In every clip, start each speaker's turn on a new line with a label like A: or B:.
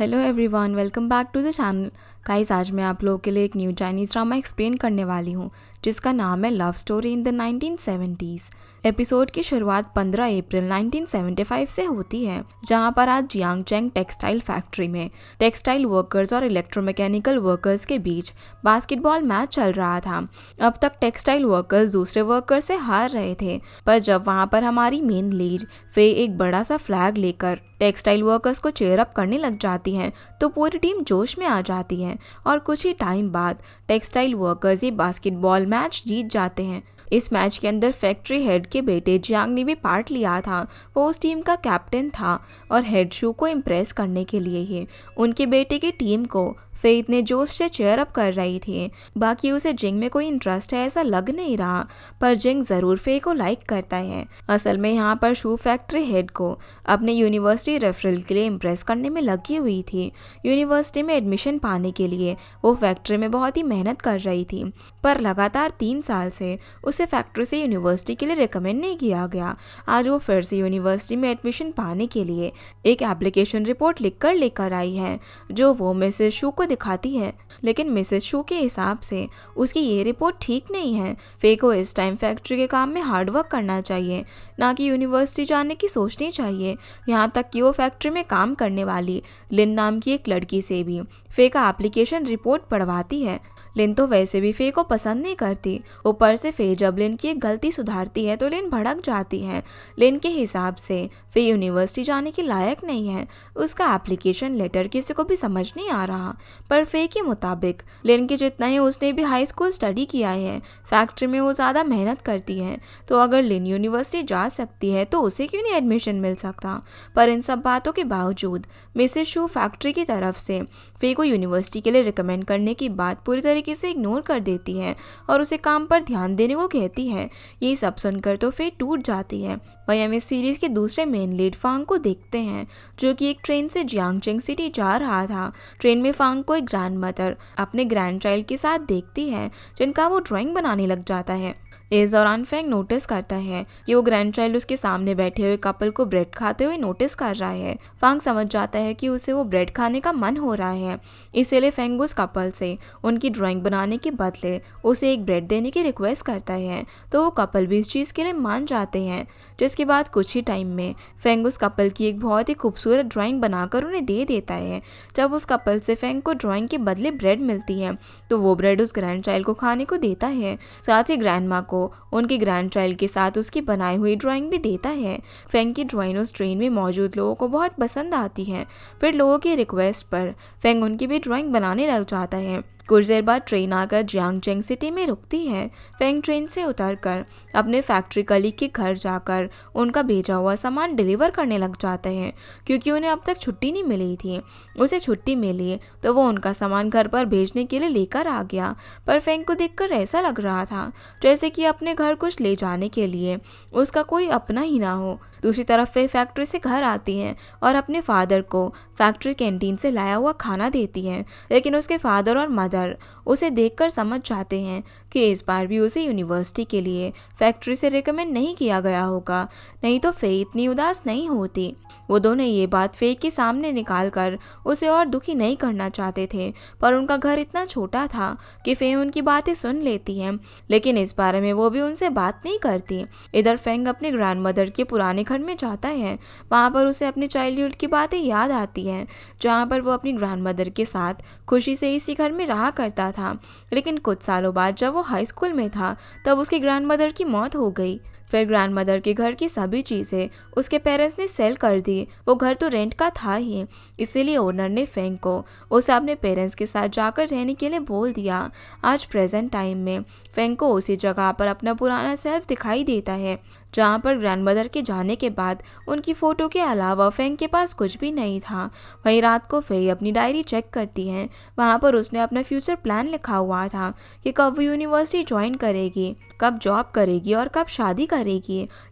A: Hello everyone, welcome back to the channel. Guys, आज मैं आप लोगों के लिए एक न्यू चाइनीज़ ड्रामा एक्सप्लेन करने वाली हूँ जिसका नाम है love story in the 1970s। Episode की शुरुआत 15 अप्रैल 1975 से होती है, जहाँ पर आज जियांग चेंग टेक्सटाइल फैक्ट्री में टेक्सटाइल वर्कर्स और इलेक्ट्रोमैकेनिकल वर्कर्स के बीच बास्केटबॉल मैच चल रहा था। अब तक टेक्सटाइल वर्कर्स दूसरे वर्कर्स से हार रहे थे, पर जब वहाँ पर हमारी मेन लीड फे एक बड़ा सा फ्लैग लेकर टेक्सटाइल वर्कर्स को चेयर अप करने लग जाती है तो पूरी टीम जोश में आ जाती है और कुछ ही टाइम बाद टेक्सटाइल वर्कर्स ये बास्केटबॉल मैच जीत जाते हैं। इस मैच के अंदर फैक्ट्री हेड के बेटे जियांग ने भी पार्ट लिया था। वो उस टीम का कैप्टन था और हेड शू को इम्प्रेस करने के लिए ही उनके बेटे की टीम को फे इतने जोश से चेयर अप कर रही थी। बाकी उसे जिंग में कोई इंटरेस्ट है ऐसा लग नहीं रहा, पर जिंग ज़रूर फे को लाइक करता है। असल में यहाँ पर शू फैक्ट्री हेड को अपने यूनिवर्सिटी रेफरल के लिए इम्प्रेस करने में लगी हुई थी। यूनिवर्सिटी में एडमिशन पाने के लिए वो फैक्ट्री में बहुत ही मेहनत कर रही थी, पर लगातार 3 साल से उसे फैक्ट्री से यूनिवर्सिटी के लिए रिकमेंड नहीं किया गया। आज वो फिर से यूनिवर्सिटी में एडमिशन पाने के लिए एक एप्लीकेशन रिपोर्ट लिखकर लेकर आई है, जो वो मिसेस शू को दिखाती है। लेकिन मिसेस शू के हिसाब से उसकी ये रिपोर्ट ठीक नहीं है। फे को इस टाइम फैक्ट्री के काम में हार्डवर्क करना चाहिए, ना कि यूनिवर्सिटी जाने की सोचनी चाहिए। यहाँ तक कि वो फैक्ट्री में काम करने वाली लिन नाम की एक लड़की से भी फे का एप्लीकेशन रिपोर्ट पढ़वाती है। लिन तो वैसे भी फे को पसंद नहीं करती, ऊपर से फे जब लिन की एक गलती सुधारती है तो लिन भड़क जाती है। लिन के हिसाब से फे यूनिवर्सिटी जाने के लायक नहीं है। उसका एप्लीकेशन लेटर किसी को भी समझ नहीं आ रहा, पर फे के मुताबिक लिन के जितना ही उसने भी हाई स्कूल स्टडी किया है, फैक्ट्री में वो ज़्यादा मेहनत करती है, तो अगर लिन यूनिवर्सिटी जा सकती है तो उसे क्यों नहीं एडमिशन मिल सकता। पर इन सब बातों के बावजूद मिसेस शू फैक्ट्री की तरफ से फे को यूनिवर्सिटी के लिए रिकमेंड करने की बात पूरी तरीके से इग्नोर कर देती है और उसे काम पर ध्यान देने को कहती है। ये सब सुनकर तो फे टूट जाती है। वहीं हम इस सीरीज के दूसरे मेन लीड फांग को देखते हैं, जो कि एक ट्रेन से जियांग चेंग सिटी जा रहा था। ट्रेन में फांग को एक ग्रैंड मदर अपने ग्रैंड चाइल्ड के साथ देखती है, जिनका वो ड्राइंग बनाने लग जाता है। इस दौरान फैंग नोटिस करता है कि वो ग्रैंड चाइल्ड उसके सामने बैठे हुए कपल को ब्रेड खाते हुए नोटिस कर रहा है। फांग समझ जाता है कि उसे वो ब्रेड खाने का मन हो रहा है, इसीलिए फैंग उस कपल से उनकी ड्राइंग बनाने के बदले उसे एक ब्रेड देने की रिक्वेस्ट करता है, तो वो कपल भी इस चीज़ के लिए मान जाते हैं। जिसके बाद कुछ ही टाइम में फैंग उस कपल की एक बहुत ही खूबसूरत ड्राइंग बनाकर उन्हें दे देता है। जब उस कपल से फैंग को ड्राइंग के बदले ब्रेड मिलती है तो वो ब्रेड उस ग्रैंड चाइल्ड को खाने को देता है, साथ ही ग्रैंड माँ को उनके ग्रैंड चाइल्ड के साथ उसकी बनाई हुई ड्राइंग भी देता है। फैंग की ड्राइंग उस ट्रेन में मौजूद लोगों को बहुत पसंद आती है। फिर लोगों की रिक्वेस्ट पर फैंग उनकी भी ड्राइंग बनाने लग जाता है। कुछ देर बाद ट्रेन आकर जियांग चेंग सिटी में रुकती है। फैंग ट्रेन से उतरकर अपने फैक्ट्री कलीग के घर जाकर उनका भेजा हुआ सामान डिलीवर करने लग जाते हैं, क्योंकि उन्हें अब तक छुट्टी नहीं मिली थी। उसे छुट्टी मिली तो वो उनका सामान घर पर भेजने के लिए लेकर आ गया, पर फैंग को देखकर ऐसा लग रहा था जैसे कि अपने घर कुछ ले जाने के लिए उसका कोई अपना ही ना हो। दूसरी तरफ वे फैक्ट्री से घर आती हैं और अपने फादर को फैक्ट्री कैंटीन से लाया हुआ खाना देती हैं, लेकिन उसके फादर और मदर उसे देखकर समझ जाते हैं कि इस बार भी उसे यूनिवर्सिटी के लिए फैक्ट्री से रिकमेंड नहीं किया गया होगा, नहीं तो फे इतनी उदास नहीं होती। वो दोनों ये बात फे के सामने निकाल कर उसे और दुखी नहीं करना चाहते थे, पर उनका घर इतना छोटा था कि फे उनकी बातें सुन लेती है, लेकिन इस बारे में वो भी उनसे बात नहीं करती। इधर फैंग अपने ग्रैंड मदर के पुराने घर में जाता है। वहाँ पर उसे अपनी चाइल्डहुड की बातें याद आती हैं, जहाँ पर वो अपनी ग्रैंड मदर के साथ खुशी से इसी घर में रहा करता था। लेकिन कुछ सालों बाद जब वो हाई स्कूल में था तब उसकी ग्रैंड मदर की मौत हो गई। फिर ग्रैंड मदर के घर की सभी चीज़ें उसके पेरेंट्स ने सेल कर दी। वो घर तो रेंट का था ही, इसीलिए ओनर ने फैंग को उसे अपने पेरेंट्स के साथ जाकर रहने के लिए बोल दिया। आज प्रेजेंट टाइम में फैंग को उसी जगह पर अपना पुराना सेल्फ दिखाई देता है, जहाँ पर ग्रैंड मदर के जाने के बाद उनकी फ़ोटो के अलावा फैंग के पास कुछ भी नहीं था। वहीं रात को फे अपनी डायरी चेक करती है। वहाँ पर उसने अपना फ्यूचर प्लान लिखा हुआ था कि कब वो यूनिवर्सिटी ज्वाइन करेगी, कब जॉब करेगी और कब शादी करेगी।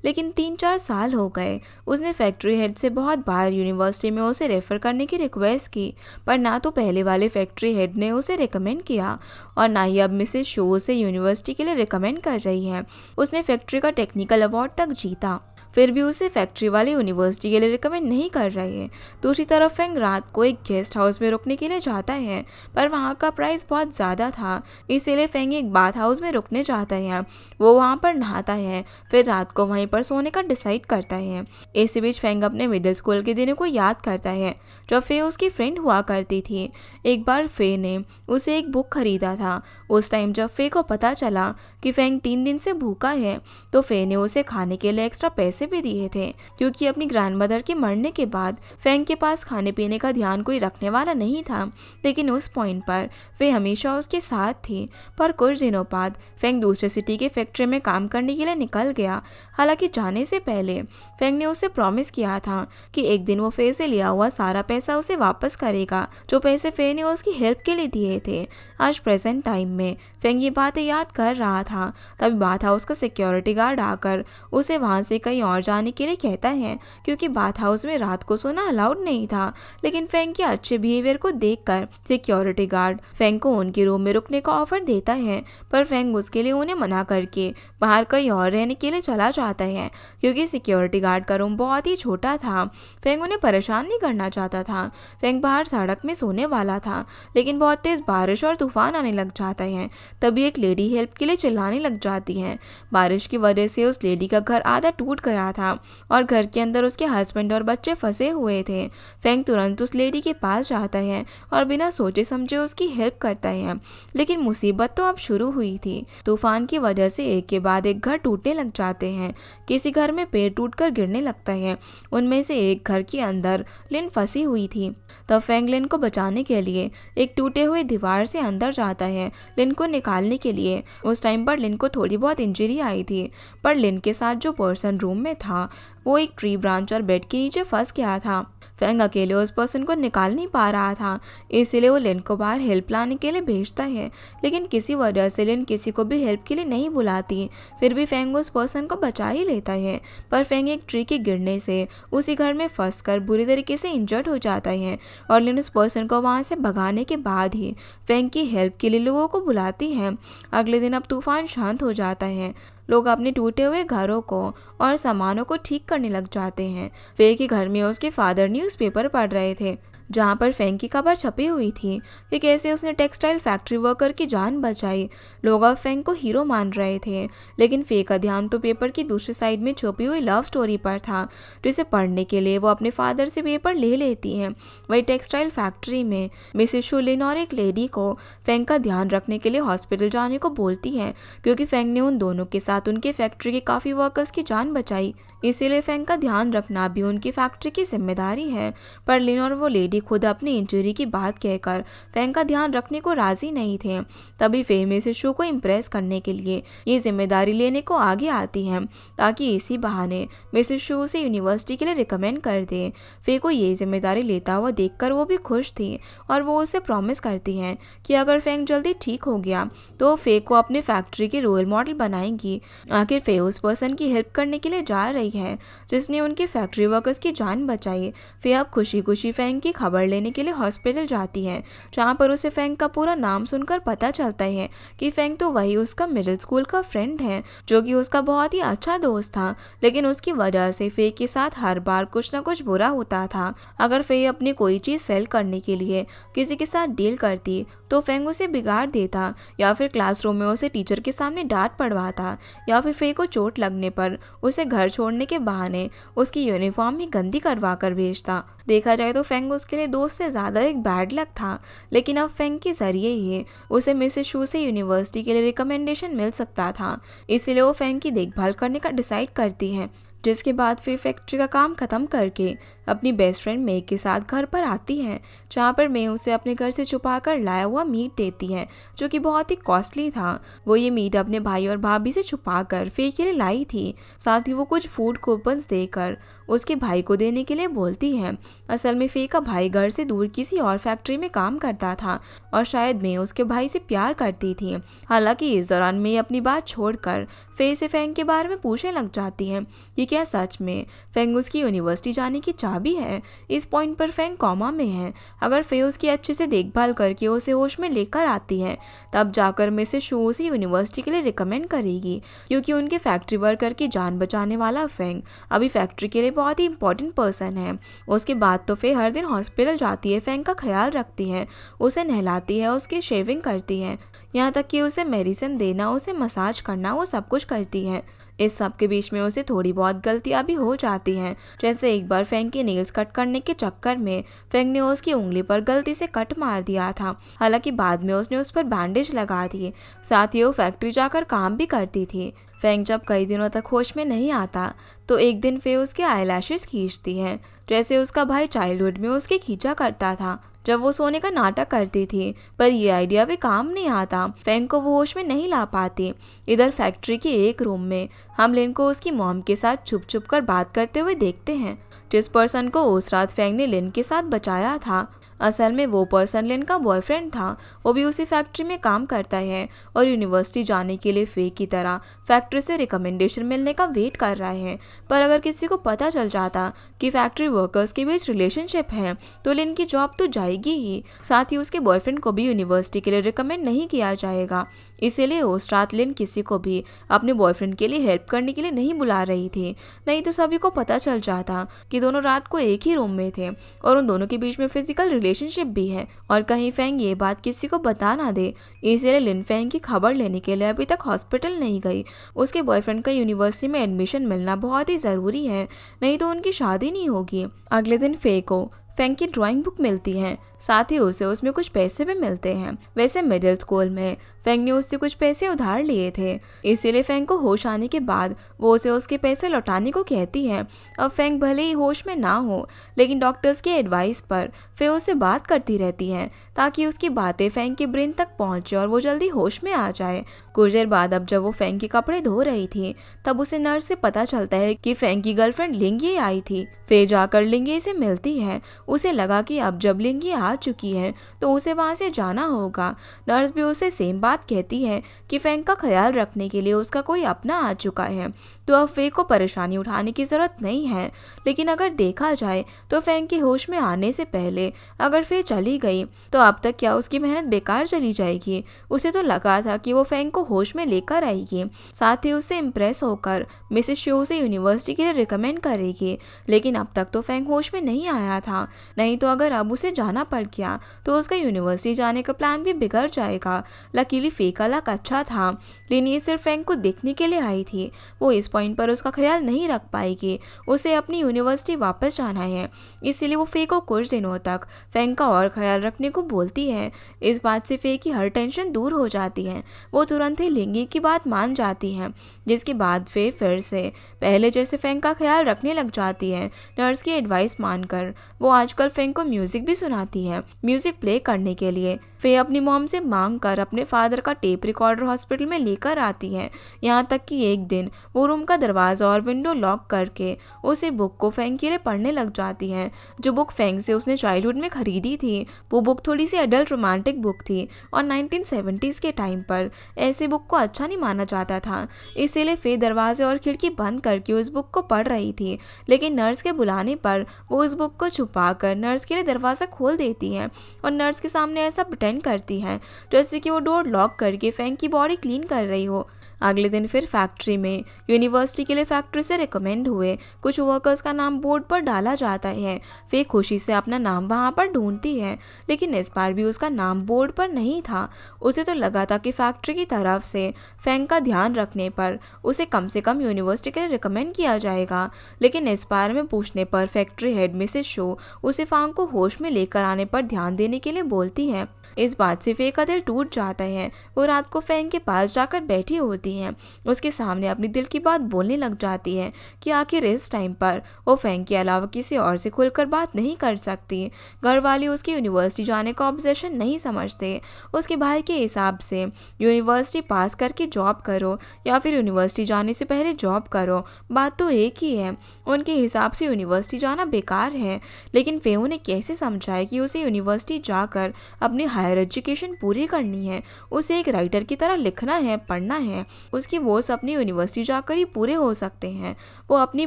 A: लेकिन 3-4 साल हो गए। उसने फैक्ट्री हेड से बहुत बार यूनिवर्सिटी में उसे रेफ़र करने की रिक्वेस्ट की, पर ना तो पहले वाले फैक्ट्री हेड ने उसे रिकमेंड किया और ना ही अब मिसेस शो उसे यूनिवर्सिटी के लिए रिकमेंड कर रही है। उसने फैक्ट्री का टेक्निकल अवार्ड तक जीता, फिर भी उसे फैक्ट्री वाले यूनिवर्सिटी के लिए रिकमेंड नहीं कर रहे हैं। दूसरी तरफ फेंग रात को एक गेस्ट हाउस में रुकने के लिए जाता है, पर वहाँ का प्राइस बहुत ज़्यादा था, इसीलिए फेंग एक बाथ हाउस में रुकने जाता है। वो वहाँ पर नहाता है, फिर रात को वहीं पर सोने का डिसाइड करता है। इसी बीच फेंग अपने मिडिल स्कूल के दिनों को याद करता है जब फे उसकी फ्रेंड हुआ करती थी। एक बार फे ने उसे एक बुक खरीदा था। उस टाइम जब फे को पता चला कि फेंग 3 दिन से भूखा है, तो फे ने उसे खाने के लिए एक्स्ट्रा पैसे भी दिए थे, क्योंकि अपनी ग्रैंडमदर के मरने के बाद फेंग के पास खाने पीने का ध्यान कोई रखने वाला नहीं था। लेकिन उस पॉइंट पर फे हमेशा उसके साथ थी। पर कुछ दिनों बाद फेंग दूसरे सिटी के फैक्ट्री में काम करने के लिए निकल गया। हालांकि जाने से पहले फेंग ने उसे प्रॉमिस किया था कि एक दिन वो फे से लिया हुआ सारा पैसा उसे वापस करेगा, जो पैसे फे ने उसकी हेल्प के लिए दिए थे। आज प्रेजेंट टाइम में फेंग ये बातें याद कर रहा था, तभी बाथ हाउस का सिक्योरिटी गार्ड आकर उसे वहां से कहीं और जाने के लिए कहता है, क्योंकि बाथ हाउस में रात को सोना अलाउड नहीं था। लेकिन फेंग के अच्छे बिहेवियर को देखकर सिक्योरिटी गार्ड फेंग को उनके रूम में रुकने का ऑफर देता है, पर फेंग उसके लिए उन्हें मना करके बाहर कहीं और रहने के लिए चला जाता है, क्योंकि सिक्योरिटी गार्ड का रूम बहुत ही छोटा था। फेंग उन्हें परेशान नहीं करना चाहता था। फेंग बाहर सड़क में सोने वाला था, लेकिन बहुत तेज बारिश और तूफान आने लग जाता है। तभी एक लेडी हेल्प के लिए चिल्लाने लग जाती है। बारिश की वजह से उस लेडी का घर आधा टूट गया था और घर के अंदर उसके हस्बैंड और बच्चे फंसे हुए थे। फेंग तुरंत उस लेडी के पास जाता है और बिना सोचे समझे उसकी हेल्प करता है। लेकिन मुसीबत तो अब शुरू हुई थी। तूफान की वजह से एक के बाद एक घर टूटने लग जाते हैं। किसी घर में पेड़ टूटकर गिरने लगता है। उनमें से एक घर के अंदर लिन फंसी हुई थी। तब फेंग लिन को बचाने के लिए एक टूटे हुए दीवार से अंदर जाता है लिन को निकालने के लिए। उस टाइम पर लिन को थोड़ी बहुत इंजरी आई थी, पर लिन के साथ जो पर्सन रूम में था वो एक ट्री ब्रांच और बेड के नीचे फंस गया था। फेंग अकेले उस पर्सन को निकाल नहीं पा रहा था, इसीलिए वो लिन को बाहर हेल्प लाने के लिए भेजता है। लेकिन किसी वजह से लिन किसी को भी हेल्प के लिए नहीं बुलाती। फिर भी फेंग उस पर्सन को बचा ही लेता है, पर फेंग एक ट्री के गिरने से उसी घर में फंसकर बुरी तरीके से इंजर्ड हो जाता है और लिन उस पर्सन को वहाँ से भगाने के बाद ही फेंग की हेल्प के लिए लोगों को बुलाती है। अगले दिन अब तूफान शांत हो जाता है। लोग अपने टूटे हुए घरों को और सामानों को ठीक करने लग जाते हैं। फे के घर में उसके फादर न्यूज़पेपर पढ़ रहे थे, जहाँ पर फेंग की खबर छपी हुई थी कि कैसे उसने टेक्सटाइल फैक्ट्री वर्कर की जान बचाई। लोग अब फेंग को हीरो मान रहे थे, लेकिन फे का ध्यान तो पेपर की दूसरी साइड में छुपी हुई लव स्टोरी पर था, जिसे पढ़ने के लिए वो अपने फादर से पेपर ले लेती हैं। वही टेक्सटाइल फैक्ट्री में मिसेस शू लिन और एक लेडी को फेंग का ध्यान रखने के लिए हॉस्पिटल जाने को बोलती है, क्योंकि फेंग ने उन दोनों के साथ उनके फैक्ट्री के काफ़ी वर्कर्स की जान बचाई। इसीलिए फेंग का ध्यान रखना भी उनकी फैक्ट्री की जिम्मेदारी है। पर लिन और वो लेडी खुद अपनी इंजरी की बात कहकर फेंग का ध्यान रखने को राजी नहीं थे। तभी फे मिसेस शू को इम्प्रेस करने के लिए ये जिम्मेदारी लेने को आगे आती है, ताकि इसी बहाने मिसेस शू उसे यूनिवर्सिटी के लिए रिकमेंड कर दे। फे को ये जिम्मेदारी लेता हुआ देखकर वो भी खुश थी और वो उसे प्रॉमिस करती हैं कि अगर फेंग जल्दी ठीक हो गया तो फे को अपने फैक्ट्री के रोल मॉडल बनाएंगी। आखिर फे उस पर्सन की हेल्प करने के लिए जा रही है जिसने उनके फैक्ट्री वर्कर्स की जान बचाई। फे अब खुशी खुशी फेंग की खबर लेने के लिए हॉस्पिटल जाती है, जहाँ पर उसे फेंग का पूरा नाम सुनकर पता चलता है कि फेंग तो वही उसका मिडिल स्कूल का फ्रेंड है, जो कि उसका बहुत ही अच्छा दोस्त था। लेकिन उसकी वजह से फे के साथ हर बार कुछ ना कुछ बुरा होता था। अगर फे अपनी कोई चीज़ सेल करने के लिए किसी के साथ डील करती तो फेंग उसे बिगाड़ देता, या फिर क्लासरूम में उसे टीचर के सामने डांट पड़वाता, या फिर फे को चोट लगने पर उसे घर छोड़ने के बहाने उसकी यूनिफॉर्म ही गंदी करवा कर भेजता। देखा जाए तो फेंग उसके लिए दोस्त से ज़्यादा एक बैड लक था। लेकिन अब फेंग के ज़रिए ही उसे मिसेस शू से यूनिवर्सिटी के लिए रिकमेंडेशन मिल सकता था, इसीलिए वो फेंग की देखभाल करने का डिसाइड करती है। जिसके बाद फिर फैक्ट्री का काम ख़त्म करके अपनी बेस्ट फ्रेंड मे के साथ घर पर आती है, जहाँ पर मे उसे अपने घर से छुपा कर लाया हुआ मीट देती है, जो कि बहुत ही कॉस्टली था। वो ये मीट अपने भाई और भाभी से छुपा कर फे के लिए लाई थी। साथ ही वो कुछ फूड कूपन्स देकर उसके भाई को देने के लिए बोलती है। असल में फे का भाई घर से दूर किसी और फैक्ट्री में काम करता था और शायद मे उसके भाई से प्यार करती थी। हालांकि इस दौरान मे अपनी बात छोड़कर फे से फेंग के बारे में पूछने लग जाती है कि क्या सच में फेंग उसकी यूनिवर्सिटी जाने की चाबी है। इस पॉइंट पर फेंग कॉमा में है। अगर फे उसकी अच्छे से देखभाल करके उसे होश में लेकर आती है तब जाकर मिसेस शू उसे यूनिवर्सिटी के लिए रिकमेंड करेगी, क्योंकि उनके फैक्ट्री वर्कर की जान बचाने वाला फेंग अभी फैक्ट्री के लिए बहुत ही इंपॉर्टेंट पर्सन है। उसके बाद तो फे हर दिन हॉस्पिटल जाती है, फेंग का ख्याल रखती है, उसे नहलाती है, उसकी शेविंग करती है, यहाँ तक कि उसे मेडिसिन देना, उसे मसाज करना, वो सब कुछ करती है। इस सब के बीच में उसे थोड़ी बहुत गलतियां भी हो जाती हैं। जैसे एक बार फेंग के नेल्स कट करने के चक्कर में फेंग ने उसकी उंगली पर गलती से कट मार दिया था। हालांकि बाद में उसने उस पर बैंडेज लगा दिए। साथ ही वो फैक्ट्री जाकर काम भी करती थी। फेंग जब कई दिनों तक होश में नहीं आता तो एक दिन फे उसके आईलैशेस खींचती है, जैसे उसका भाई चाइल्डहुड में उसके खींचा करता था जब वो सोने का नाटक करती थी। पर ये आइडिया भी काम नहीं आता, फेंग को वो होश में नहीं ला पाती। इधर फैक्ट्री के एक रूम में हम लिन को उसकी मॉम के साथ छुप छुप कर बात करते हुए देखते हैं। जिस पर्सन को उस रात फेंग ने लिन के साथ बचाया था, असल में वो पर्सन लिन का बॉयफ्रेंड था। वो भी उसी फैक्ट्री में काम करता है और यूनिवर्सिटी जाने के लिए फे की तरह फैक्ट्री से रिकमेंडेशन मिलने का वेट कर रहा है। पर अगर किसी को पता चल जाता कि फैक्ट्री वर्कर्स के बीच रिलेशनशिप है तो लिन की जॉब तो जाएगी ही, साथ ही उसके बॉयफ्रेंड को भी यूनिवर्सिटी के लिए रिकमेंड नहीं किया जाएगा। इसीलिए उस रात लिन किसी को भी अपने बॉयफ्रेंड के लिए हेल्प करने के लिए नहीं बुला रही थी, नहीं तो सभी को पता चल जाता कि दोनों रात को एक ही रूम में थे और उन दोनों के बीच में फिजिकल रिलेशनशिप भी है। और कहीं फेंग ये बात किसी को बता ना दे, इसलिए लिन फेंग की खबर लेने के लिए अभी तक हॉस्पिटल नहीं गई। उसके बॉयफ्रेंड का यूनिवर्सिटी में एडमिशन मिलना बहुत ही ज़रूरी है, नहीं तो उनकी शादी नहीं होगी। अगले दिन फे को फेंग की ड्राइंग बुक मिलती है, साथ ही उसे उसमें कुछ पैसे भी मिलते हैं। वैसे मिडिल स्कूल में फेंग ने उससे कुछ पैसे उधार लिए थे, इसीलिए फेंग को होश आने के बाद वो उसे उसके पैसे लौटाने को कहती है। अब फेंग भले ही होश में ना हो, लेकिन डॉक्टर्स के एडवाइस पर फे उससे बात करती रहती है ताकि उसकी बातें फेंग के ब्रेन तक पहुंचे और वो जल्दी होश में आ जाए। कुछ देर बाद अब जब वो फेंग के कपड़े धो रही थी तब उसे नर्स से पता चलता है कि फेंग की गर्लफ्रेंड लिंगी आई थी। फे जाकर लिंगी से मिलती है। उसे लगा कि अब जब लिंगी आ चुकी है तो उसे वहां से जाना होगा। नर्स भी उसे सेम बात कहती है कि फेंग का ख्याल रखने के लिए उसका कोई अपना आ चुका है, तो अब फे को परेशानी उठाने की ज़रूरत नहीं है। लेकिन अगर देखा जाए तो फेंग के होश में आने से पहले अगर फे चली गई तो अब तक क्या उसकी मेहनत बेकार चली जाएगी। उसे तो लगा था कि वो फेंग को होश में लेकर आएगी, साथ ही उससे इम्प्रेस होकर मिसेस शू से यूनिवर्सिटी के लिए रिकमेंड करेगी। लेकिन अब तक तो फेंग होश में नहीं आया था, नहीं तो अगर अब उसे जाना पड़ गया तो उसका यूनिवर्सिटी जाने का प्लान भी बिगड़ जाएगा। लकीली फे का लक अच्छा था, लिन ये सिर्फ फेंग को देखने के लिए आई थी। वो इस पॉइंट पर उसका ख्याल नहीं रख पाएगी, उसे अपनी यूनिवर्सिटी वापस जाना है। इसीलिए वो फे को कुछ दिनों तक फेंग का और ख्याल रखने को बोलती है। इस बात से फे की हर टेंशन दूर हो जाती है। वो तुरंत ही लिंगी की बात मान जाती है, जिसके बाद फे फिर से पहले जैसे फेंग का ख्याल रखने लग जाती है। नर्स की एडवाइस मानकर वो आजकल फेंग को म्यूजिक भी सुनाती है। म्यूजिक प्ले करने के लिए फे अपनी मॉम से मांग कर अपने फादर का टेप रिकॉर्डर हॉस्पिटल में लेकर आती है। यहाँ तक कि एक दिन वो रूम का दरवाज़ा और विंडो लॉक करके उसे बुक को फेंग के लिए पढ़ने लग जाती है, जो बुक फेंग से उसने चाइल्डहुड में खरीदी थी। वो बुक थोड़ी सी एडल्ट रोमांटिक बुक थी और 1970s के टाइम पर ऐसे बुक को अच्छा नहीं माना जाता था। इसीलिए फे दरवाजे और खिड़की बंद करके उस बुक को पढ़ रही थी। लेकिन नर्स के बुलाने पर वो उस बुक को छुपा कर नर्स के लिए दरवाज़ा खोल देती है और नर्स के सामने ऐसा करती है जैसे कि वो डोर लॉक करके फेंग की बॉडी क्लीन कर रही हो। अगले दिन फिर फैक्ट्री में यूनिवर्सिटी के लिए फैक्ट्री से रिकमेंड हुए कुछ वर्कर्स का नाम बोर्ड पर डाला जाता है। फे खुशी से अपना नाम वहां पर ढूंढती है, लेकिन इस बार भी उसका नाम बोर्ड पर नहीं था। उसे तो लगा था कि फैक्ट्री की तरफ से फेंग का ध्यान रखने पर उसे कम से कम यूनिवर्सिटी के लिए रिकमेंड किया जाएगा। लेकिन इस बारे में पूछने पर फैक्ट्री हेड मिसेस शो उसे फेंग को होश में लेकर आने पर ध्यान देने के लिए बोलती है। इस बात से फे का दिल टूट जाता है। वो रात को फेंग के पास जाकर बैठी होती जाती हैं, उसके सामने अपनी दिल की बात बोलने लग जाती है कि आखिर इस टाइम पर वो फेंग के अलावा किसी और से खुलकर बात नहीं कर सकती। घर वाले उसकी यूनिवर्सिटी जाने का ऑब्सेशन नहीं समझते। उसके भाई के हिसाब से यूनिवर्सिटी पास करके जॉब करो या फिर यूनिवर्सिटी जाने से पहले जॉब करो, बात तो एक ही है। उनके हिसाब से यूनिवर्सिटी जाना बेकार है, लेकिन फे उन्हें कैसे समझाए कि उसे यूनिवर्सिटी जाकर अपनी हायर एजुकेशन पूरी करनी है, उसे एक राइटर की तरह लिखना है, पढ़ना है। उसकी वो सपने यूनिवर्सिटी जाकर ही पूरे हो सकते हैं। वो अपनी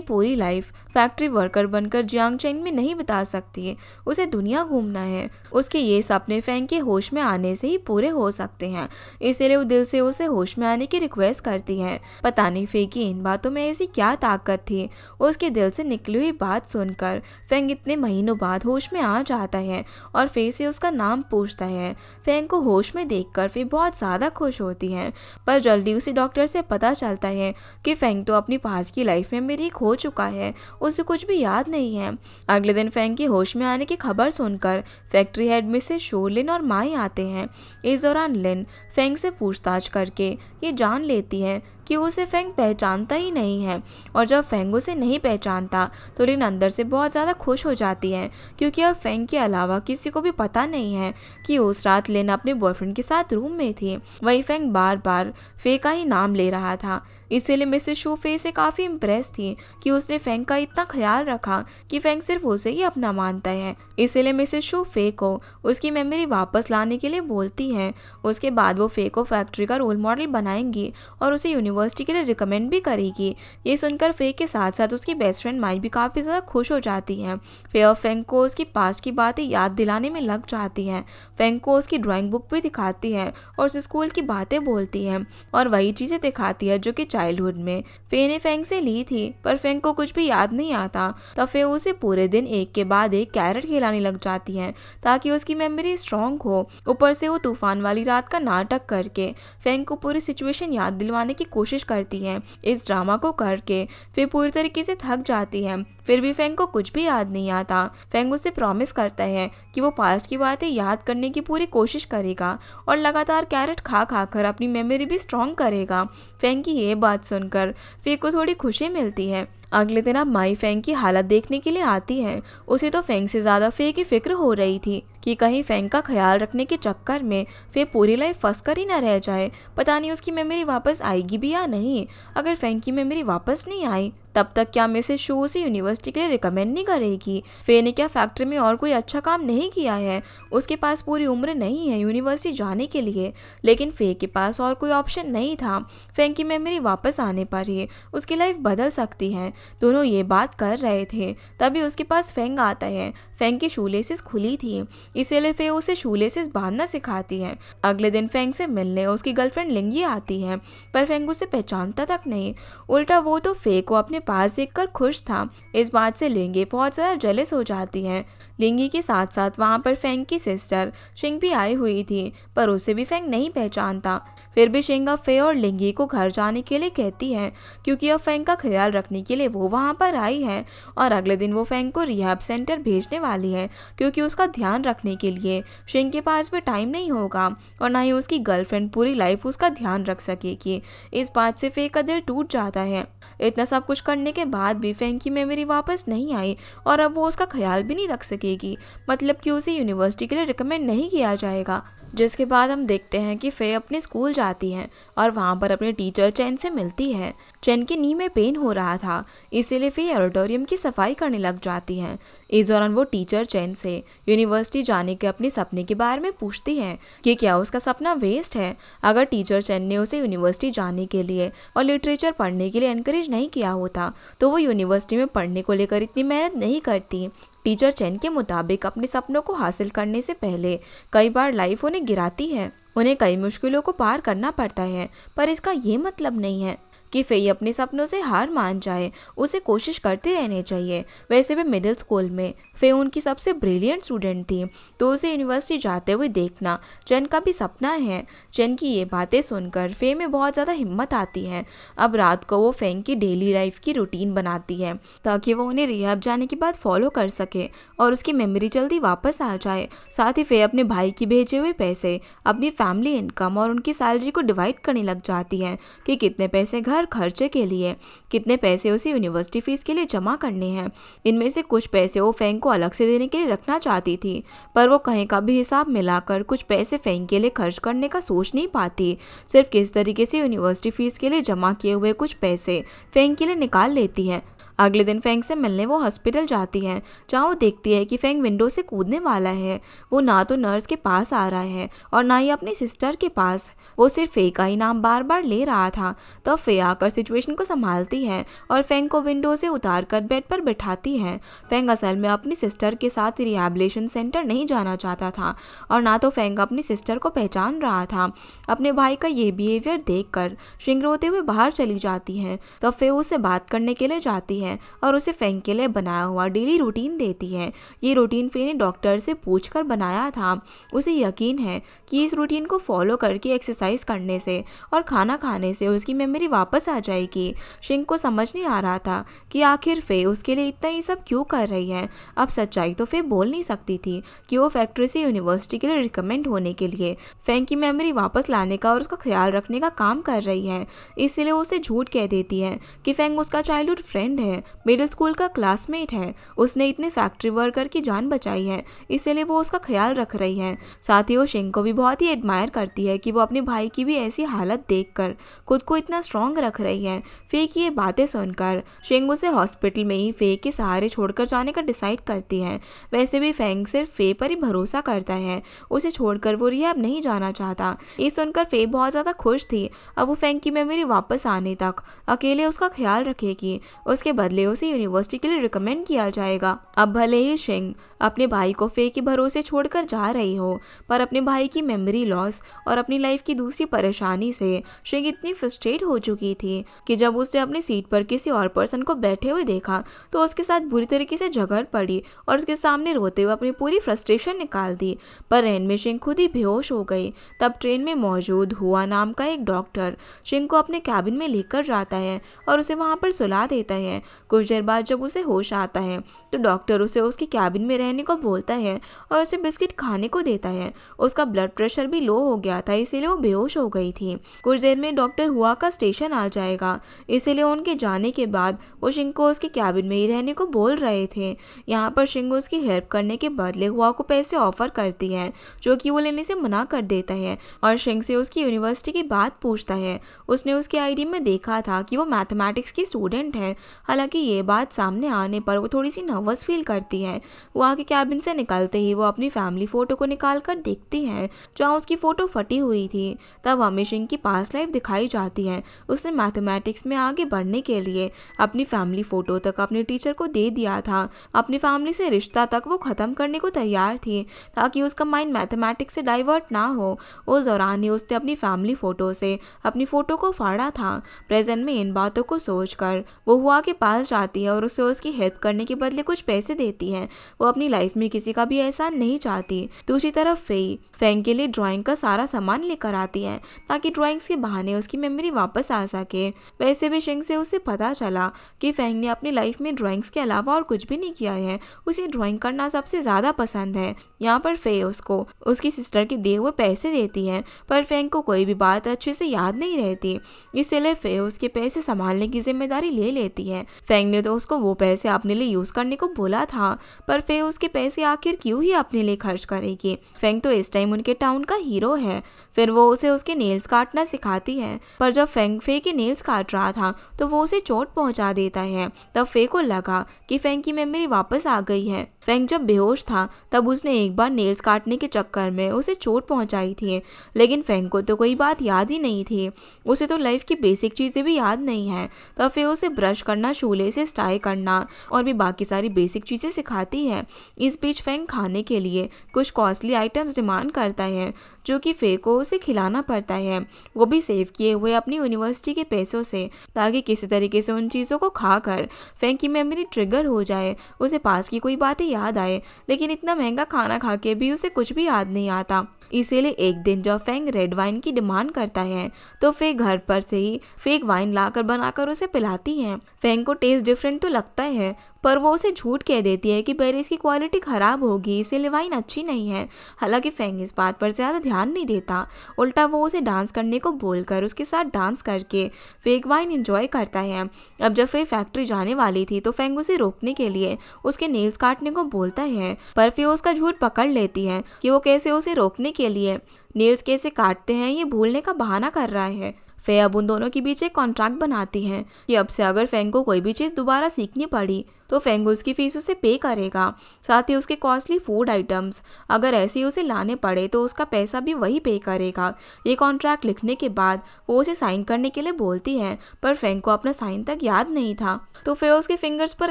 A: पूरी लाइफ फैक्ट्री वर्कर बनकर जियांगचेन में नहीं बिता सकती, उसे दुनिया घूमना है। उसके ये सपने फेंग के होश में आने से ही पूरे हो सकते हैं, इसीलिए वो दिल से उसे होश में आने की रिक्वेस्ट करती है। पता नहीं फे की इन बातों में ऐसी क्या ताकत थी। उसके दिल से निकली हुई बात सुनकर फेंग इतने महीनों बाद होश में आ जाता है और फे से उसका नाम पूछता है। फेंग को होश में देखकर फे बहुत ज़्यादा खुश होती है, पर जल्दी उसे डॉक्टर से पता चलता है कि फेंग तो अपनी पास की लाइफ में मेरी खो चुका है, उसे कुछ भी याद नहीं है। अगले दिन फेंग के होश में आने की खबर सुनकर फैक्ट्री हेड मिसेस शो लिन और माई आते हैं। इस दौरान लिन फेंग से पूछताछ करके ये जान लेती है कि उसे फेंग पहचानता ही नहीं है, और जब फेंग उसे नहीं पहचानता तो लिन अंदर से बहुत ज़्यादा खुश हो जाती है, क्योंकि अब फेंग के अलावा किसी को भी पता नहीं है कि उस रात लिन अपने बॉयफ्रेंड के साथ रूम में थी। वही फेंग बार बार फे का ही नाम ले रहा था, इसीलिए मिसेस शू फे से काफ़ी इम्प्रेस थी कि उसने फेंग का इतना ख्याल रखा कि फेंग सिर्फ उसे ही अपना मानता है। इसीलिए मिसेस शू फे को उसकी मेमोरी वापस लाने के लिए बोलती है। उसके बाद वो फे को फैक्ट्री का रोल मॉडल बनाएंगी और उसे यूनिवर्सिटी के लिए रिकमेंड भी करेगी। ये सुनकर फे के साथ साथ उसकी बेस्ट फ्रेंड माई भी काफ़ी ज़्यादा खुश हो जाती है। फे और फेंग को उसकी पास्ट की बातें याद दिलाने में लग जाती हैं। फेंग को उसकी ड्राइंग बुक भी दिखाती है और उस स्कूल की बातें बोलती है और वही चीज़ें दिखाती है जो कि चाइल्डहुड में फे ने फेंग से ली थी, पर फेंग को कुछ भी याद नहीं आता। तब फे उसे पूरे दिन एक के बाद एक कैरेट खिलाने लग जाती है ताकि उसकी मेमोरी स्ट्रांग हो। ऊपर से वो तूफान वाली रात का नाटक करके फेंग को पूरी सिचुएशन याद दिलवाने की कोशिश करती है। इस ड्रामा को करके फे पूरी तरीके से थक जाती है, फिर भी फेंग को कुछ भी याद नहीं आता। फेंग उसे प्रॉमिस करता है कि वो पास्ट की बातें याद करने की पूरी कोशिश करेगा और लगातार कैरेट खा खा कर अपनी मेमोरी भी स्ट्रॉन्ग करेगा। फेंग की ये बात सुनकर फे को थोड़ी खुशी मिलती है। अगले दिन अब माई फेंग की हालत देखने के लिए आती है। उसे तो फेंग से ज़्यादा फे की फिक्र हो रही थी कि कहीं फेंग का ख्याल रखने के चक्कर में फे पूरी लाइफ फंस कर ही ना रह जाए। पता नहीं उसकी मेमोरी वापस आएगी भी या नहीं। अगर फेंग की मेमोरी वापस नहीं आई तब तक क्या मिसेस शू उसे यूनिवर्सिटी के लिए रिकमेंड नहीं करेगी? फे ने क्या फैक्ट्री में और कोई अच्छा काम नहीं किया है? उसके पास पूरी उम्र नहीं है यूनिवर्सिटी जाने के लिए, लेकिन फे के पास और कोई ऑप्शन नहीं था। फेंग की मेमोरी वापस आने पर ही उसकी लाइफ बदल सकती है। दोनों ये बात कर रहे थे, तभी उसके पास फेंग आता है। फेंग की शूलेसेस खुली थी, इसीलिए फे उसे शूलेसेस बांधना सिखाती है। अगले दिन फेंग से मिलने उसकी गर्लफ्रेंड लिंगी आती है, पर फेंग उसे पहचानता तक नहीं। उल्टा वो तो फे को अपने पास देखकर खुश था। इस बात से लिंगी बहुत ज़्यादा जेलस हो जाती है। लिंगी के साथ साथ वहाँ पर फेंग की सिस्टर शिंग भी आई हुई थी, पर उसे भी फेंग नहीं पहचानता। फिर भी शिंग अब फे और लिंगी को घर जाने के लिए कहती है, क्योंकि अब फेंग का ख्याल रखने के लिए वो वहाँ पर आई है। और अगले दिन वो फेंग को रिहैब सेंटर भेजने वाली है, क्योंकि उसका ध्यान रखने के लिए शिंग के पास भी टाइम नहीं होगा और ना ही उसकी गर्लफ्रेंड पूरी लाइफ उसका ध्यान रख सकेगी। इस बात से फे का दिल टूट जाता है। इतना सब कुछ करने के बाद भी फेंग की मेमोरी वापस नहीं आई और अब वो उसका ख्याल भी नहीं रख सकेगी, मतलब कि उसे यूनिवर्सिटी के लिए रिकमेंड नहीं किया जाएगा। जिसके बाद हम देखते हैं कि फे अपने स्कूल जाती हैं और वहाँ पर अपने टीचर चेन से मिलती है। चेन की नी में पेन हो रहा था, इसीलिए फे ऑडिटोरियम की सफाई करने लग जाती हैं। इस दौरान वो टीचर चेन से यूनिवर्सिटी जाने के अपने सपने के बारे में पूछती है कि क्या उसका सपना वेस्ट है। अगर टीचर चेन ने उसे यूनिवर्सिटी जाने के लिए और लिटरेचर पढ़ने के लिए एनकरेज नहीं किया होता तो वो यूनिवर्सिटी में पढ़ने को लेकर इतनी मेहनत नहीं करती। टीचर चेन के मुताबिक अपने सपनों को हासिल करने से पहले कई बार लाइफ उन्हें गिराती है, उन्हें कई मुश्किलों को पार करना पड़ता है, पर इसका ये मतलब नहीं है कि फे अपने सपनों से हार मान जाए। उसे कोशिश करते रहने चाहिए। वैसे भी मिडिल स्कूल में फे उनकी सबसे ब्रिलियंट स्टूडेंट थी, तो उसे यूनिवर्सिटी जाते हुए देखना चेन का भी सपना है। चेन की ये बातें सुनकर फे में बहुत ज़्यादा हिम्मत आती है। अब रात को वो फेंग की डेली लाइफ की रूटीन बनाती है ताकि वो उन्हें रिहैब जाने के बाद फॉलो कर सके और उसकी मेमोरी जल्दी वापस आ जाए। साथ ही फे अपने भाई की भेजे हुए पैसे, अपनी फैमिली इनकम और उनकी सैलरी को डिवाइड करने लग जाती है कि कितने पैसे घर खर्चे के लिए, कितने पैसे उसे यूनिवर्सिटी फीस के लिए जमा करने हैं। इनमें से कुछ पैसे वो फेंग को अलग से देने के लिए रखना चाहती थी, पर वो कहीं का भी हिसाब मिलाकर कुछ पैसे फेंग के लिए खर्च करने का सोच नहीं पाती। सिर्फ किस तरीके से यूनिवर्सिटी फीस के लिए जमा किए हुए कुछ पैसे फेंग के लिए निकाल लेती है। अगले दिन फेंग से मिलने वो हॉस्पिटल जाती है, जहाँ वो देखती है कि फेंग विंडो से कूदने वाला है। वो ना तो नर्स के पास आ रहा है और ना ही अपनी सिस्टर के पास। वो सिर्फ फे का ही नाम बार बार ले रहा था। तब फे आकर सिचुएशन को संभालती है और फेंग को विंडो से उतार कर बेड पर बिठाती है। फेंग असल में अपनी सिस्टर के साथ रिहैबिलिटेशन सेंटर नहीं जाना चाहता था और ना तो फेंग अपनी सिस्टर को पहचान रहा था। अपने भाई का ये बिहेवियर देखकर शिंग रोते हुए बाहर चली जाती है। तब फे उससे बात करने के लिए जाती है और उसे फेंग के लिए बनाया हुआ डेली रूटीन देती है। ये रूटीन फे ने डॉक्टर से पूछकर बनाया था। उसे यकीन है कि इस रूटीन को फॉलो करके एक्सरसाइज करने से और खाना खाने से उसकी मेमोरी वापस आ जाएगी। शिंग को समझ नहीं आ रहा था कि आखिर फे उसके लिए इतना ही सब क्यों कर रही है। अब सच्चाई तो फे बोल नहीं सकती थी कि वो फैक्ट्री से यूनिवर्सिटी के लिए रिकमेंड होने के लिए फेंग की मेमोरी वापस लाने का और उसका ख्याल रखने का काम कर रही है। इसलिए उसे झूठ कह देती है कि फेंग उसका चाइल्डहुड फ्रेंड है, मिडिल स्कूल का क्लासमेट है। उसने इतने फैक्ट्री वर्कर की जान बचाई है, इसलिए वो उसका ख्याल रख रही है। साथ ही वो शिंग को भी बहुत ही एडमायर करती है कि वो अपने भाई की भी ऐसी हालत देखकर खुद को इतना स्ट्रॉन्ग रख रही है। फे की ये बातें सुनकर शिंग उसे हॉस्पिटल में ही फे के सहारे छोड़कर जाने का डिसाइड करती है। वैसे भी फेंग सिर्फ फे पर ही भरोसा करता है, उसे छोड़कर वो रिहैब नहीं जाना चाहता। ये सुनकर फे बहुत ज़्यादा खुश थी। अब वो फेंग की मेमोरी वापस आने तक अकेले उसका ख्याल रखेगी, उसके बदले उसे यूनिवर्सिटी के लिए रिकमेंड किया जाएगा। अब भले ही शिंग अपने भाई को फे के भरोसे छोड़कर जा रही हो, पर अपने भाई की मेमोरी लॉस और अपनी लाइफ की दूसरी परेशानी से शिंग इतनी फ्रस्ट्रेट हो चुकी थी कि जब उसने अपनी सीट पर किसी और पर्सन को बैठे हुए देखा तो उसके साथ बुरी तरीके से झगड़ पड़ी और उसके सामने रोते हुए अपनी पूरी फ्रस्ट्रेशन निकाल दी। पर एंड में शिंग खुद ही बेहोश हो गई। तब ट्रेन में मौजूद हुआ नाम का एक डॉक्टर शिंग को अपने कैबिन में लेकर जाता है और उसे वहाँ पर सुला देता है। कुछ देर बाद जब उसे होश आता है तो डॉक्टर उसे उसके कैबिन में रहने को बोलता है और उसे बिस्किट खाने को देता है। उसका ब्लड प्रेशर भी लो हो गया था, इसीलिए वो बेहोश हो गई थी। कुछ देर में डॉक्टर हुआ का स्टेशन आ जाएगा, इसीलिए उनके जाने के बाद वो शिंग को उसके कैबिन में ही रहने को बोल रहे थे। यहाँ पर शिंग उसकी हेल्प करने के बदले हुआ को पैसे ऑफर करती है, जो कि वो लेने से मना कर देता है और शिंग से उसकी यूनिवर्सिटी की बात पूछता है। उसने उसके आईडी में देखा था कि वो मैथमेटिक्स की स्टूडेंट है। हालांकि ये बात सामने आने पर वो थोड़ी सी नर्वस फील करती है। वो आगे कैबिन से निकलते ही वो अपनी फैमिली फोटो को निकाल कर देखती है, जहाँ उसकी फोटो फटी हुई थी। तब हमें शिंग की पास्ट लाइफ दिखाई जाती है। उसने मैथमेटिक्स में आगे बढ़ने के लिए अपनी फैमिली फोटो तक अपने टीचर को दे दिया था। अपनी फैमिली से रिश्ता तक वो ख़त्म करने को तैयार थी ताकि उसका माइंड मैथमेटिक्स से डाइवर्ट ना हो। उस दौरान ही उसने अपनी फैमिली फ़ोटो से अपनी फ़ोटो को फाड़ा था। प्रेजेंट में इन बातों को सोचकर वो हुआ के पास जाती है और उसे उसकी हेल्प करने के बदले कुछ पैसे देती है। वो अपनी लाइफ में किसी का भी एहसान नहीं चाहती। दूसरी तरफ फेंग के लिए ड्राइंग का सारा सामान लेकर आती है ताकि ड्राइंग्स के बहाने उसकी मेमोरी वापस आ सके। वैसे भी शिंग से उसे पता चला कि फेंग ने अपनी लाइफ में ड्राइंग्स के अलावा और कुछ भी नहीं किया है। उसे ड्राइंग करना सबसे ज़्यादा पसंद है। यहाँ पर फे उसको उसकी सिस्टर के दिए हुए पैसे देती है, पर फेंग को कोई भी बात अच्छे से याद नहीं रहती, इसलिए फे उसके पैसे संभालने की जिम्मेदारी ले लेती है। फेंग ने तो उसको वो पैसे अपने लिए यूज़ करने को बोला था, पर फे उसके पैसे आखिर क्यों ही अपने लिए खर्च करेगी। फेंग तो इस टाइम उनके टाउन का हीरो है। फिर वो उसे उसके नेल्स काटना सिखाती है, पर जब फेंग फे के नेल्स काट रहा था तो वो उसे चोट पहुंचा देता है। तब फे को लगा कि फेंग की मेमोरी वापस आ गई है। फेंग जब बेहोश था तब उसने एक बार नेल्स काटने के चक्कर में उसे चोट पहुंचाई थी, लेकिन फेंग को तो कोई बात याद ही नहीं थी। उसे तो लाइफ की बेसिक चीज़ें भी याद नहीं है। तब फे उसे ब्रश करना चूल्हे से स्टाई करना और भी बाकी सारी बेसिक चीज़ें सिखाती है। इस बीच फेंग खाने के लिए कुछ कॉस्टली आइटम्स डिमांड करता है जो कि फे को उसे खिलाना पड़ता है, वो भी सेव किए हुए अपनी यूनिवर्सिटी के पैसों से, ताकि किसी तरीके से उन चीज़ों को खाकर फेंग की मेमोरी ट्रिगर हो जाए, उसे पास की कोई बातें याद आए। लेकिन इतना महंगा खाना खा के भी उसे कुछ भी याद नहीं आता। इसीलिए एक दिन जब फेंग रेड वाइन की डिमांड करता है तो फे घर पर से ही फेक वाइन लाकर बनाकर उसे पिलाती है। फेंग को टेस्ट डिफरेंट तो लगता है, पर वो उसे झूठ कह देती है कि बेरीज की क्वालिटी ख़राब होगी, इसीलिए वाइन अच्छी नहीं है। हालांकि फेंग इस बात पर ज़्यादा ध्यान नहीं देता, उल्टा वो उसे डांस करने को बोलकर उसके साथ डांस करके फेक वाइन एंजॉय करता है। अब जब फे फैक्ट्री जाने वाली थी तो फेंग उसे रोकने के लिए उसके नेल्स काटने को बोलता है, पर फे उसका झूठ पकड़ लेती है कि वो कैसे उसे रोकने के लिए नेल्स कैसे काटते हैं ये भूलने का बहाना कर रहा है। फे अब उन दोनों के बीच एक कॉन्ट्रैक्ट बनाती हैं कि अब से अगर फेंग को कोई भी चीज़ दोबारा सीखनी पड़ी तो फेंग उसकी फीस उसे पे करेगा, साथ ही उसके कॉस्टली फूड आइटम्स अगर ऐसे ही उसे लाने पड़े तो उसका पैसा भी वही पे करेगा। ये कॉन्ट्रैक्ट लिखने के बाद वो उसे साइन करने के लिए बोलती है, पर फेंग को अपना साइन तक याद नहीं था, तो फे उसके फिंगर्स पर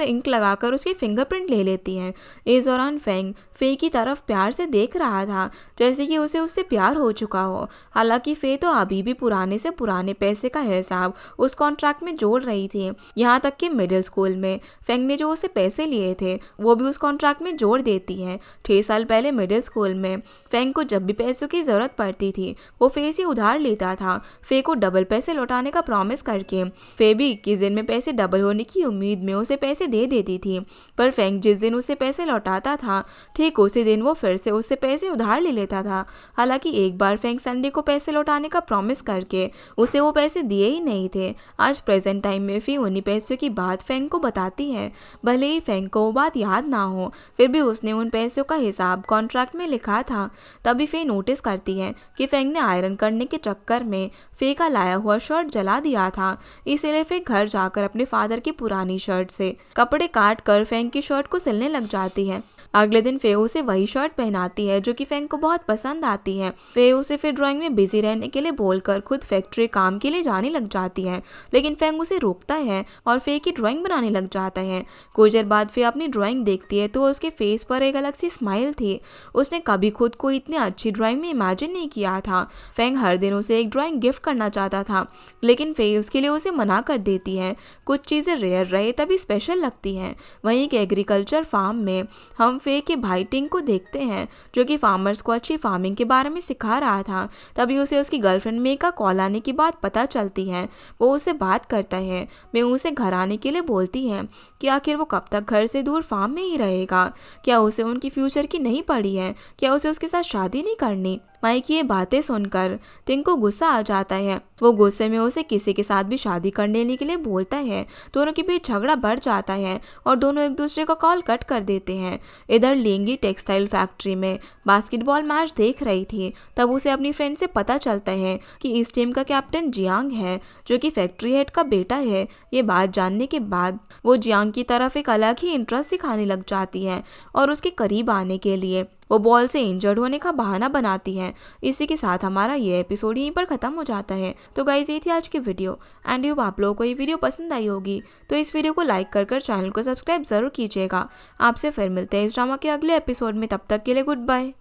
A: इंक लगाकर उसकी फिंगरप्रिंट ले लेती है। इस दौरान फेंग फे की तरफ प्यार से देख रहा था, जैसे कि उसे उससे प्यार हो चुका हो। हालांकि फे तो अभी भी पुराने से पुराने पैसे का हिसाब उस कॉन्ट्रैक्ट में जोड़ रही थी। यहाँ तक कि मिडिल स्कूल में फेंग ने जो उसे पैसे लिए थे वो भी उस कॉन्ट्रैक्ट में जोड़ देती है। 6 साल पहले मिडिल स्कूल में फेंग को जब भी पैसों की ज़रूरत पड़ती थी वो फे से उधार लेता था, फे को डबल पैसे लौटाने का प्रॉमिस करके। फे भी किस दिन में पैसे डबल होने की उम्मीद में उसे पैसे दे देती थी, पर फेंग जिस दिन उसे पैसे लौटाता था ठीक उसी दिन वो फिर से उससे पैसे उधार ले लेता था। हालांकि एक बार फेंग संडे को पैसे लौटाने का प्रॉमिस करके उसे वो पैसे दिए ही नहीं थे। आज प्रेजेंट टाइम में फी उन्हीं पैसों की बात फेंग को बताती है। भले ही फेंग को वो बात याद ना हो, फिर भी उसने उन पैसों का हिसाब कॉन्ट्रैक्ट में लिखा था। तभी फे नोटिस करती है कि फेंग ने आयरन करने के चक्कर में फे का लाया हुआ शर्ट जला दिया था। इसीलिए फे घर जाकर अपने फादर की पुरानी शर्ट से कपड़े काट कर फेंग की शर्ट को सिलने लग जाती है। अगले दिन फे उसे वही शर्ट पहनाती है जो कि फेंग को बहुत पसंद आती है। फे उसे फिर ड्राइंग में बिजी रहने के लिए बोलकर खुद फैक्ट्री काम के लिए जाने लग जाती है, लेकिन फेंग उसे रोकता है और फे की ड्राइंग बनाने लग जाता है। कुछ देर बाद फे अपनी ड्राइंग देखती है तो उसके फेस पर एक अलग सी स्माइल थी। उसने कभी खुद को इतनी अच्छी ड्राइंग में इमेजिन नहीं किया था। फेंग हर दिन उसे एक ड्राइंग गिफ्ट करना चाहता था, लेकिन फे उसके लिए उसे मना कर देती है। कुछ चीज़ें रेयर रहे तभी स्पेशल लगती हैं। वहीं एक एग्रीकल्चर फार्म में हम फे के भाई टिंग को देखते हैं जो कि फार्मर्स को अच्छी फार्मिंग के बारे में सिखा रहा था। तभी उसे उसकी गर्लफ्रेंड मे का कॉल आने की बात पता चलती है। वो उससे बात करता है। मे उसे घर आने के लिए बोलती है कि आखिर वो कब तक घर से दूर फार्म में ही रहेगा, क्या उसे उनकी फ्यूचर की नहीं पड़ी है, क्या उसे उसके साथ शादी नहीं करनी। माइक की ये बातें सुनकर टिंग को गुस्सा आ जाता है। वो गुस्से में उसे किसी के साथ भी शादी करने के लिए बोलता है। दोनों के बीच झगड़ा बढ़ जाता है और दोनों एक दूसरे का कॉल कट कर देते हैं। इधर लिंगी टेक्सटाइल फैक्ट्री में बास्केटबॉल मैच देख रही थी, तब उसे अपनी फ्रेंड से पता चलता है कि इस टीम का कैप्टन जियांग है जो कि फैक्ट्री हेड का बेटा है। ये बात जानने के बाद वो जियांग की तरफ एक अलग ही इंटरेस्ट दिखाने लग जाती है और उसके करीब आने के लिए वो बॉल से इंजर्ड होने का बहाना बनाती है। इसी के साथ हमारा ये एपिसोड यहीं पर ख़त्म हो जाता है। तो गाइस ये थी आज की वीडियो एंड होप आप लोगों को ये वीडियो पसंद आई होगी, तो इस वीडियो को लाइक कर चैनल को सब्सक्राइब ज़रूर कीजिएगा। आपसे फिर मिलते हैं इस ड्रामा के अगले एपिसोड में, तब तक के लिए गुड बाय।